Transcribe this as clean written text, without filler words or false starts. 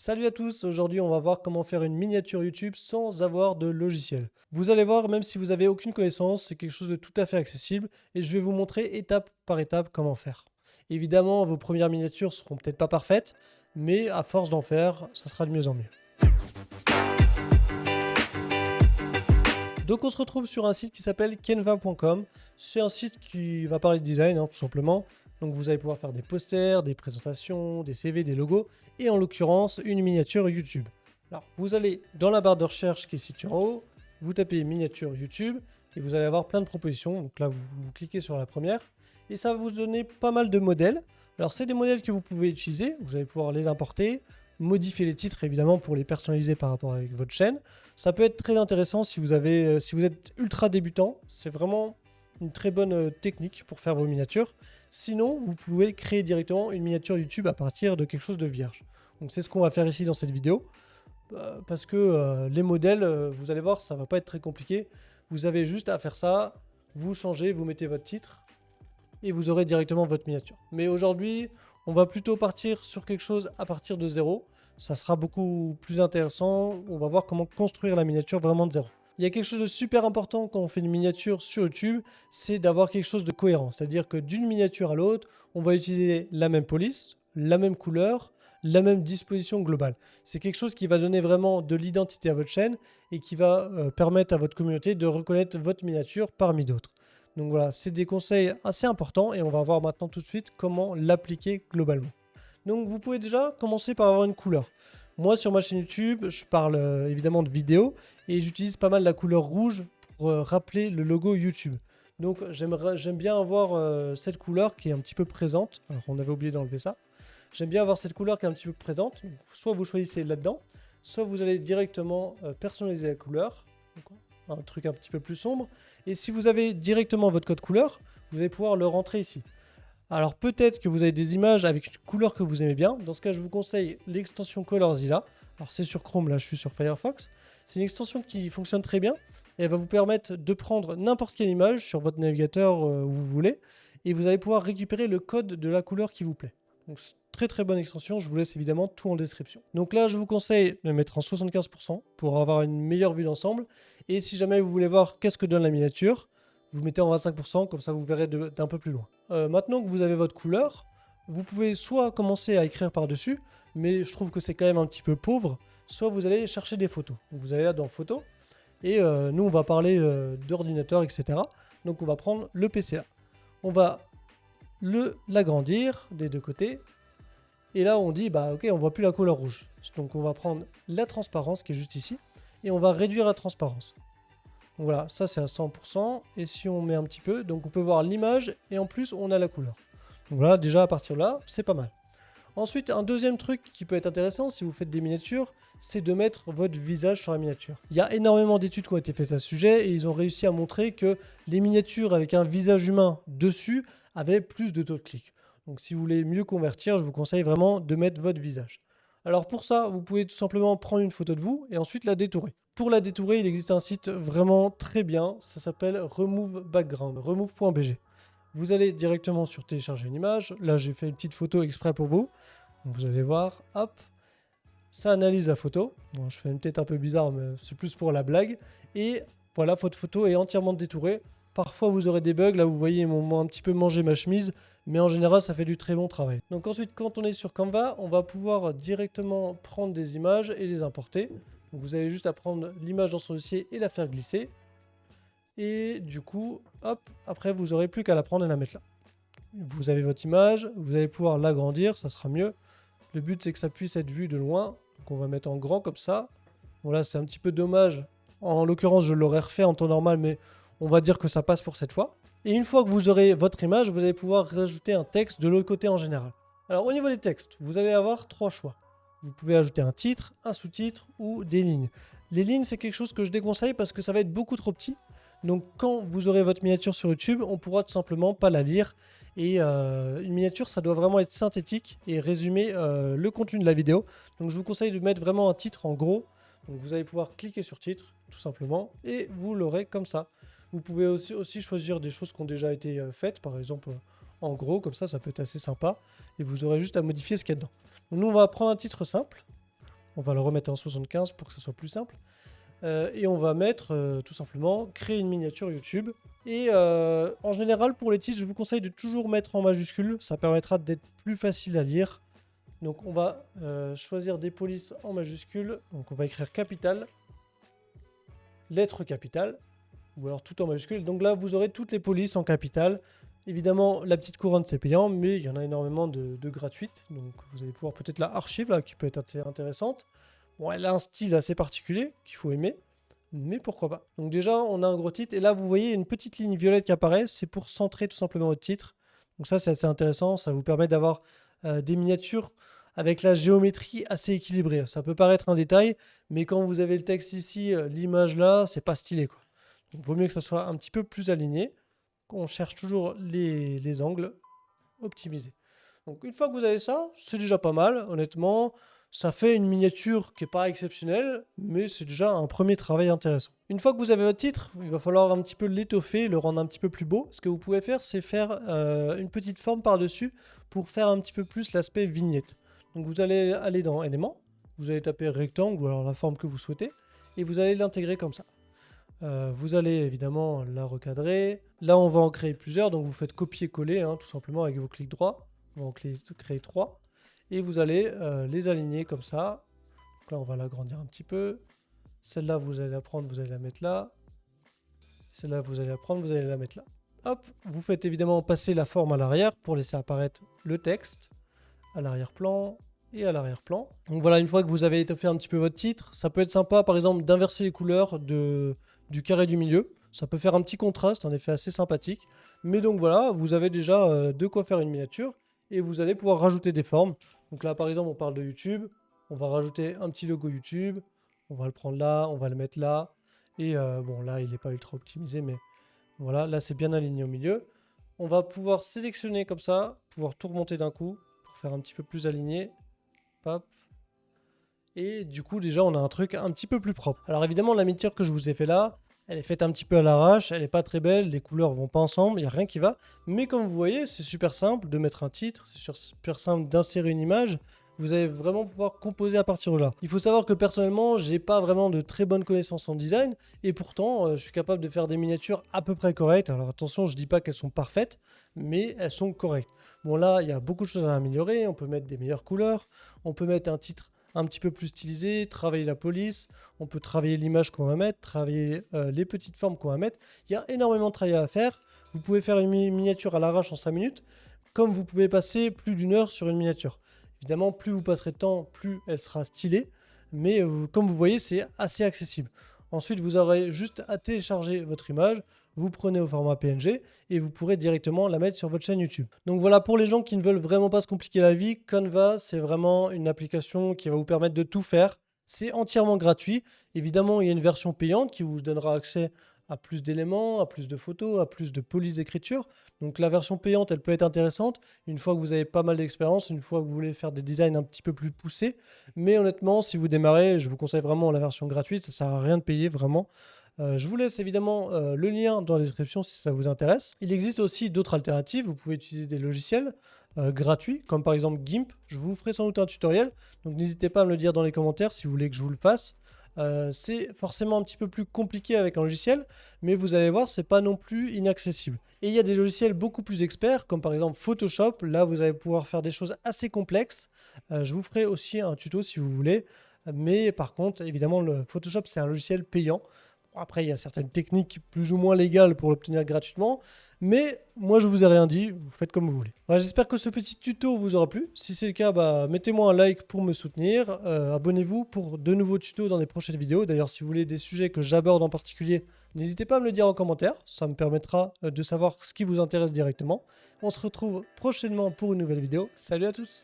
Salut à tous, aujourd'hui on va voir comment faire une miniature YouTube sans avoir de logiciel. Vous allez voir, même si vous n'avez aucune connaissance, c'est quelque chose de tout à fait accessible et je vais vous montrer étape par étape comment faire. Évidemment, vos premières miniatures seront peut-être pas parfaites, mais à force d'en faire, ça sera de mieux en mieux. Donc on se retrouve sur un site qui s'appelle canva.com. C'est un site qui va parler de design, tout simplement. Donc vous allez pouvoir faire des posters, des présentations, des CV, des logos, et en l'occurrence une miniature YouTube. Alors vous allez dans la barre de recherche qui est située en haut, vous tapez miniature YouTube, et vous allez avoir plein de propositions. Donc là vous cliquez sur la première, et ça va vous donner pas mal de modèles. Alors c'est des modèles que vous pouvez utiliser, vous allez pouvoir les importer, modifier les titres évidemment pour les personnaliser par rapport avec votre chaîne. Ça peut être très intéressant si vous êtes ultra débutant, c'est vraiment une très bonne technique pour faire vos miniatures. Sinon, vous pouvez créer directement une miniature YouTube à partir de quelque chose de vierge. Donc c'est ce qu'on va faire ici dans cette vidéo, parce que les modèles, vous allez voir, ça va pas être très compliqué. Vous avez juste à faire ça, vous changez, vous mettez votre titre, et vous aurez directement votre miniature. Mais aujourd'hui, on va plutôt partir sur quelque chose à partir de zéro. Ça sera beaucoup plus intéressant. On va voir comment construire la miniature vraiment de zéro. Il y a quelque chose de super important quand on fait une miniature sur YouTube, c'est d'avoir quelque chose de cohérent. C'est-à-dire que d'une miniature à l'autre, on va utiliser la même police, la même couleur, la même disposition globale. C'est quelque chose qui va donner vraiment de l'identité à votre chaîne et qui va permettre à votre communauté de reconnaître votre miniature parmi d'autres. Donc voilà, c'est des conseils assez importants et on va voir maintenant tout de suite comment l'appliquer globalement. Donc vous pouvez déjà commencer par avoir une couleur. Moi sur ma chaîne YouTube, je parle évidemment de vidéos et j'utilise pas mal la couleur rouge pour rappeler le logo YouTube. Donc j'aime bien avoir cette couleur qui est un petit peu présente. Alors on avait oublié d'enlever ça. J'aime bien avoir cette couleur qui est un petit peu présente. Soit vous choisissez là-dedans, soit vous allez directement personnaliser la couleur. Un truc un petit peu plus sombre. Et si vous avez directement votre code couleur, vous allez pouvoir le rentrer ici. Alors peut-être que vous avez des images avec une couleur que vous aimez bien. Dans ce cas, je vous conseille l'extension Colorzilla. Alors c'est sur Chrome, là je suis sur Firefox. C'est une extension qui fonctionne très bien. Et elle va vous permettre de prendre n'importe quelle image sur votre navigateur où vous voulez. Et vous allez pouvoir récupérer le code de la couleur qui vous plaît. Donc très bonne extension, je vous laisse évidemment tout en description. Donc là je vous conseille de le mettre en 75% pour avoir une meilleure vue d'ensemble. Et si jamais vous voulez voir qu'est-ce que donne la miniature, vous mettez en 25%, comme ça vous verrez d'un peu plus loin. Maintenant que vous avez votre couleur, vous pouvez soit commencer à écrire par-dessus, mais je trouve que c'est quand même un petit peu pauvre, soit vous allez chercher des photos. Donc vous allez là dans photos, et nous on va parler d'ordinateur, etc. Donc on va prendre le PC là. On va l'agrandir des deux côtés, et là on dit bah ok, on voit plus la couleur rouge. Donc on va prendre la transparence qui est juste ici, et on va réduire la transparence. Donc voilà, ça c'est à 100%, et si on met un petit peu, donc on peut voir l'image, et en plus on a la couleur. Donc voilà, déjà à partir de là, c'est pas mal. Ensuite, un deuxième truc qui peut être intéressant si vous faites des miniatures, c'est de mettre votre visage sur la miniature. Il y a énormément d'études qui ont été faites à ce sujet, et ils ont réussi à montrer que les miniatures avec un visage humain dessus avaient plus de taux de clic. Donc si vous voulez mieux convertir, je vous conseille vraiment de mettre votre visage. Alors pour ça, vous pouvez tout simplement prendre une photo de vous et ensuite la détourer. Pour la détourer, il existe un site vraiment très bien, ça s'appelle Remove Background, remove.bg. Vous allez directement sur télécharger une image, là j'ai fait une petite photo exprès pour vous. Donc vous allez voir, hop, ça analyse la photo. Bon, je fais une tête un peu bizarre, mais c'est plus pour la blague. Et voilà, votre photo est entièrement détourée. Parfois vous aurez des bugs, là vous voyez ils m'ont un petit peu mangé ma chemise, mais en général ça fait du très bon travail. Donc ensuite quand on est sur Canva, on va pouvoir directement prendre des images et les importer. Donc vous avez juste à prendre l'image dans son dossier et la faire glisser. Et du coup, hop, après vous n'aurez plus qu'à la prendre et la mettre là. Vous avez votre image, vous allez pouvoir l'agrandir, ça sera mieux. Le but c'est que ça puisse être vu de loin, donc on va mettre en grand comme ça. Bon là c'est un petit peu dommage, en l'occurrence je l'aurais refait en temps normal, mais on va dire que ça passe pour cette fois. Et une fois que vous aurez votre image, vous allez pouvoir rajouter un texte de l'autre côté en général. Alors au niveau des textes, vous allez avoir trois choix. Vous pouvez ajouter un titre, un sous-titre ou des lignes. Les lignes c'est quelque chose que je déconseille parce que ça va être beaucoup trop petit. Donc quand vous aurez votre miniature sur YouTube, on pourra tout simplement pas la lire. Et une miniature, ça doit vraiment être synthétique et résumer le contenu de la vidéo. Donc je vous conseille de mettre vraiment un titre en gros. Donc vous allez pouvoir cliquer sur titre, tout simplement, et vous l'aurez comme ça. Vous pouvez aussi choisir des choses qui ont déjà été faites, par exemple en gros, comme ça peut être assez sympa. Et vous aurez juste à modifier ce qu'il y a dedans. Donc nous, on va prendre un titre simple. On va le remettre en 75 pour que ce soit plus simple. Et on va mettre tout simplement créer une miniature YouTube. Et en général, pour les titres, je vous conseille de toujours mettre en majuscule. Ça permettra d'être plus facile à lire. Donc on va choisir des polices en majuscule. Donc on va écrire capital, lettre capitale, ou alors tout en majuscule. Donc là, vous aurez toutes les polices en capital. Évidemment, la petite couronne, c'est payant, mais il y en a énormément de gratuites. Donc vous allez pouvoir peut-être la archive, là, qui peut être assez intéressante. Bon, elle a un style assez particulier qu'il faut aimer, mais pourquoi pas. Donc déjà, on a un gros titre, et là, vous voyez une petite ligne violette qui apparaît, c'est pour centrer tout simplement votre titre. Donc ça, c'est assez intéressant, ça vous permet d'avoir des miniatures avec la géométrie assez équilibrée. Ça peut paraître un détail, mais quand vous avez le texte ici, l'image là, c'est pas stylé, quoi. Donc, il vaut mieux que ça soit un petit peu plus aligné. On cherche toujours les angles optimisés. Donc une fois que vous avez ça, c'est déjà pas mal, honnêtement. Ça fait une miniature qui n'est pas exceptionnelle, mais c'est déjà un premier travail intéressant. Une fois que vous avez votre titre, il va falloir un petit peu l'étoffer, le rendre un petit peu plus beau. Ce que vous pouvez faire, c'est faire une petite forme par-dessus pour faire un petit peu plus l'aspect vignette. Donc vous allez aller dans éléments, vous allez taper rectangle ou alors la forme que vous souhaitez, et vous allez l'intégrer comme ça. Vous allez évidemment la recadrer. Là, on va en créer plusieurs, donc vous faites copier-coller, hein, tout simplement avec vos clics droits. On va en créer 3. Et vous allez les aligner comme ça. Donc là, on va l'agrandir un petit peu. Celle-là, vous allez la prendre, vous allez la mettre là. Celle-là, vous allez la prendre, vous allez la mettre là. Hop, vous faites évidemment passer la forme à l'arrière pour laisser apparaître le texte à l'arrière-plan et à l'arrière-plan. Donc voilà, une fois que vous avez étoffé un petit peu votre titre, ça peut être sympa par exemple d'inverser les couleurs du carré du milieu. Ça peut faire un petit contraste, un effet assez sympathique. Mais donc voilà, vous avez déjà de quoi faire une miniature et vous allez pouvoir rajouter des formes. Donc là par exemple on parle de YouTube, on va rajouter un petit logo YouTube, on va le prendre là, on va le mettre là. Et bon là il n'est pas ultra optimisé mais voilà, là c'est bien aligné au milieu. On va pouvoir sélectionner comme ça, pouvoir tout remonter d'un coup pour faire un petit peu plus aligné. Hop. Et du coup déjà on a un truc un petit peu plus propre. Alors évidemment la miniature que je vous ai fait là, elle est faite un petit peu à l'arrache, elle n'est pas très belle, les couleurs vont pas ensemble, il n'y a rien qui va. Mais comme vous voyez, c'est super simple de mettre un titre, c'est super simple d'insérer une image. Vous allez vraiment pouvoir composer à partir de là. Il faut savoir que personnellement, j'ai pas vraiment de très bonnes connaissances en design et pourtant, je suis capable de faire des miniatures à peu près correctes. Alors attention, je dis pas qu'elles sont parfaites, mais elles sont correctes. Bon là, il y a beaucoup de choses à améliorer. On peut mettre des meilleures couleurs, on peut mettre un titre un petit peu plus stylisé, travailler la police, on peut travailler l'image qu'on va mettre, travailler les petites formes qu'on va mettre. Il y a énormément de travail à faire. Vous pouvez faire une miniature à l'arrache en 5 minutes, comme vous pouvez passer plus d'une heure sur une miniature. Évidemment, plus vous passerez de temps, plus elle sera stylée, mais comme vous voyez, c'est assez accessible. Ensuite, vous aurez juste à télécharger votre image, vous prenez au format PNG et vous pourrez directement la mettre sur votre chaîne YouTube. Donc voilà, pour les gens qui ne veulent vraiment pas se compliquer la vie, Canva, c'est vraiment une application qui va vous permettre de tout faire. C'est entièrement gratuit. Évidemment, il y a une version payante qui vous donnera accès à plus d'éléments, à plus de photos, à plus de police d'écriture. Donc la version payante, elle peut être intéressante une fois que vous avez pas mal d'expérience, une fois que vous voulez faire des designs un petit peu plus poussés. Mais honnêtement, si vous démarrez, je vous conseille vraiment la version gratuite, ça sert à rien de payer vraiment. Je vous laisse évidemment le lien dans la description si ça vous intéresse. Il existe aussi d'autres alternatives, vous pouvez utiliser des logiciels gratuits, comme par exemple GIMP. Je vous ferai sans doute un tutoriel, donc n'hésitez pas à me le dire dans les commentaires si vous voulez que je vous le fasse. C'est forcément un petit peu plus compliqué avec un logiciel, mais vous allez voir, c'est pas non plus inaccessible. Et il y a des logiciels beaucoup plus experts, comme par exemple Photoshop. Là, vous allez pouvoir faire des choses assez complexes. Je vous ferai aussi un tuto si vous voulez. Mais par contre, évidemment, le Photoshop, c'est un logiciel payant. Après, il y a certaines techniques plus ou moins légales pour l'obtenir gratuitement. Mais moi, je vous ai rien dit. Vous faites comme vous voulez. Voilà, j'espère que ce petit tuto vous aura plu. Si c'est le cas, mettez-moi un like pour me soutenir. Abonnez-vous pour de nouveaux tutos dans les prochaines vidéos. D'ailleurs, si vous voulez des sujets que j'aborde en particulier, n'hésitez pas à me le dire en commentaire. Ça me permettra de savoir ce qui vous intéresse directement. On se retrouve prochainement pour une nouvelle vidéo. Salut à tous!